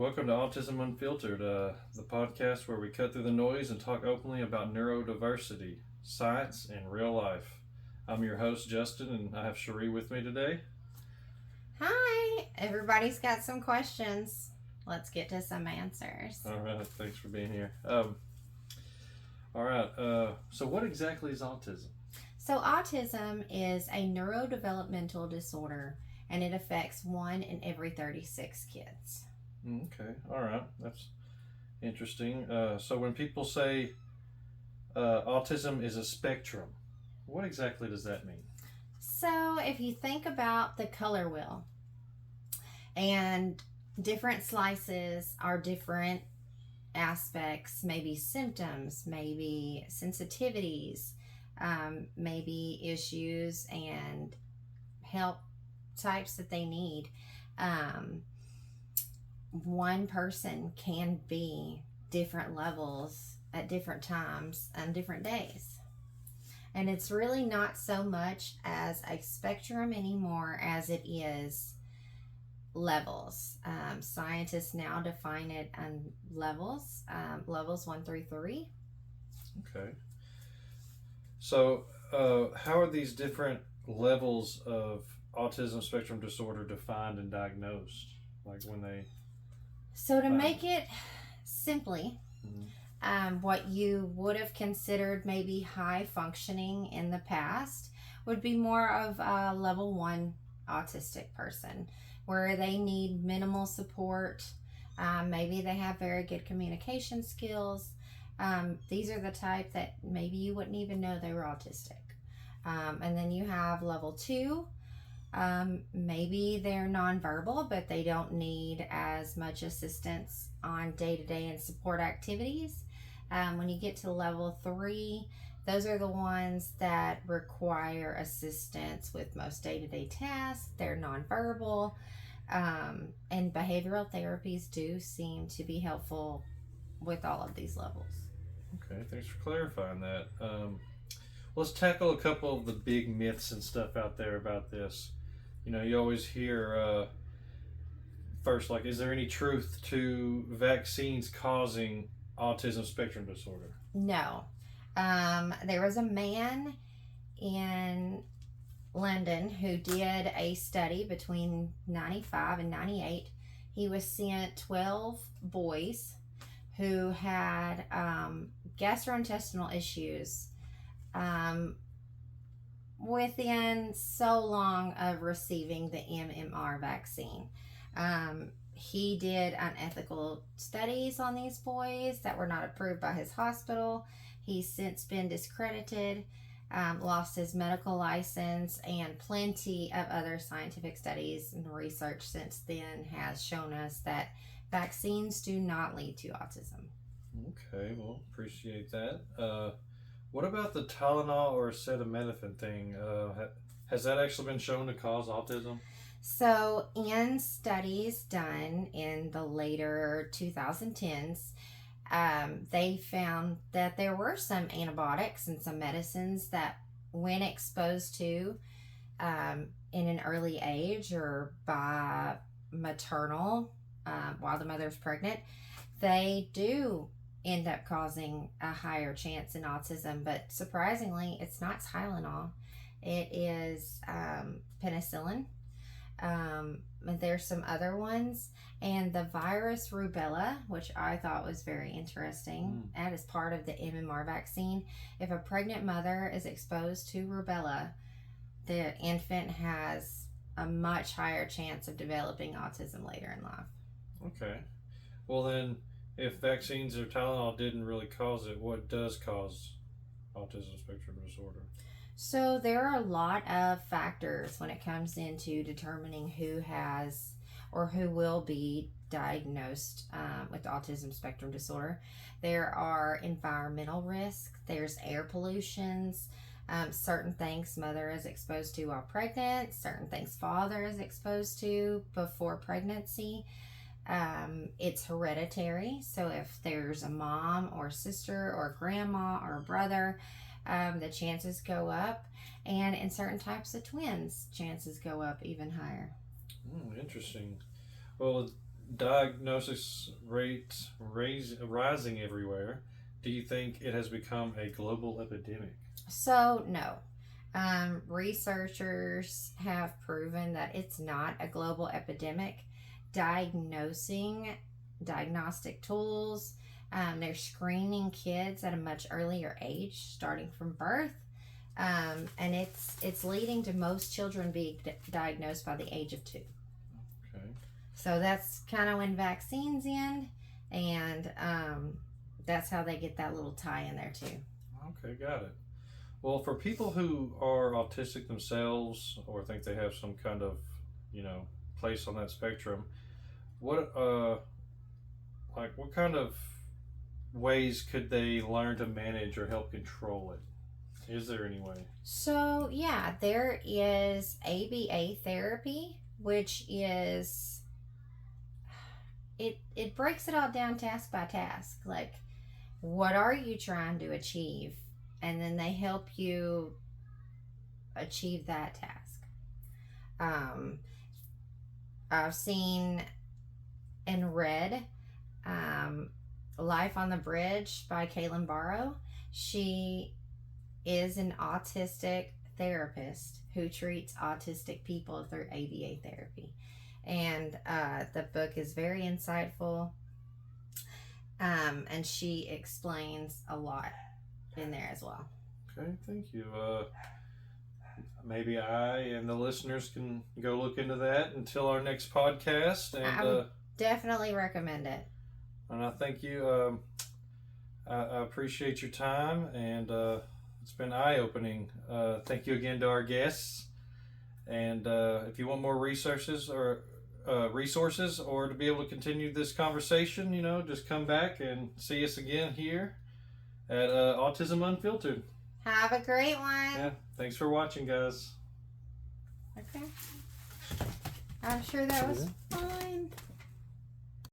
welcome to Autism Unfiltered, the podcast where we cut through the noise and talk openly about neurodiversity, science, and real life. I'm your host, Justin, and I have Shuree with me today. Hi, everybody's got some questions. Let's get to some answers. All right, thanks for being here. All right, so what exactly is autism? So, autism is a neurodevelopmental disorder and it affects 1 in every 36 kids. Okay, all right, that's interesting. So when people say autism is a spectrum, what exactly does that mean? So, if you think about the color wheel, and different slices are different aspects, maybe symptoms, maybe sensitivities, maybe issues and help types that they need. One person can be different levels at different times and different days. And it's really not so much as a spectrum anymore as it is levels. Scientists now define it on levels, levels 1 through 3. Okay. So, how are these different levels of autism spectrum disorder defined and diagnosed? Like when they. So, to make it simply, Mhm. what you would have considered maybe high functioning in the past would be more of a level 1 autistic person where they need minimal support. Maybe they have very good communication skills. These are the type that maybe you wouldn't even know they were autistic. And then you have level 2. Maybe they're nonverbal, but they don't need as much assistance on day-to-day and support activities. When you get to level 3, those are the ones that require assistance with most day-to-day tasks. They're nonverbal. And behavioral therapies do seem to be helpful with all of these levels. Okay, thanks for clarifying that. Let's tackle a couple of the big myths and stuff out there about this. You know, you always hear first, like, is there any truth to vaccines causing autism spectrum disorder? No. There was a man in London who did a study between 95 and 98. He was sent 12 boys who had gastrointestinal issues within so long of receiving the MMR vaccine. He did unethical studies on these boys that were not approved by his hospital. He's since been discredited, lost his medical license, and plenty of other scientific studies and research since then has shown us that vaccines do not lead to autism. Okay, well, appreciate that. What about the Tylenol or acetaminophen thing? Has that actually been shown to cause autism? So, in studies done in the later 2010s, they found that there were some antibiotics and some medicines that, when exposed to in an early age or by maternal, while the mother's pregnant, they do end up causing a higher chance in autism. But surprisingly, it's not Tylenol, it is penicillin. There's some other ones, and the virus rubella, which I thought was very interesting. That is part of the MMR vaccine. If a pregnant mother is exposed to rubella, the infant has a much higher chance of developing autism later in life. Okay. Well, then, if vaccines or Tylenol didn't really cause it, what does cause autism spectrum disorder? So there are a lot of factors when it comes into determining who has or who will be diagnosed with autism spectrum disorder. There are environmental risks, there's air pollutions, certain things mother is exposed to while pregnant, certain things father is exposed to before pregnancy. It's hereditary, so if there's a mom or sister or grandma or brother, the chances go up, and in certain types of twins, chances go up even higher. Interesting. Well, diagnosis rates rising everywhere, do you think it has become a global epidemic? So, no. Researchers have proven that it's not a global epidemic. Diagnostic tools, they're screening kids at a much earlier age, starting from birth. And it's leading to most children being diagnosed by the age of 2. Okay. So that's kind of when vaccines end, and that's how they get that little tie in there too. Okay, got it. Well, for people who are autistic themselves or think they have some kind of, place on that spectrum, what what kind of ways could they learn to manage or help control it? Is there any way? So yeah, there is ABA therapy, which is it breaks it all down task by task. Like, what are you trying to achieve? And then they help you achieve that task. I've seen and read Life on the Bridge by Kaylin Barrow. She is an autistic therapist who treats autistic people through ABA therapy. And the book is very insightful. And she explains a lot in there as well. Okay, thank you. Maybe I and the listeners can go look into that until our next podcast. And I would definitely recommend it. And I thank you. I appreciate your time, and it's been eye-opening. Thank you again to our guests. And if you want more resources or to be able to continue this conversation, just come back and see us again here at Autism Unfiltered. Have a great one. Yeah, thanks for watching, guys. Okay. I'm sure that was fun.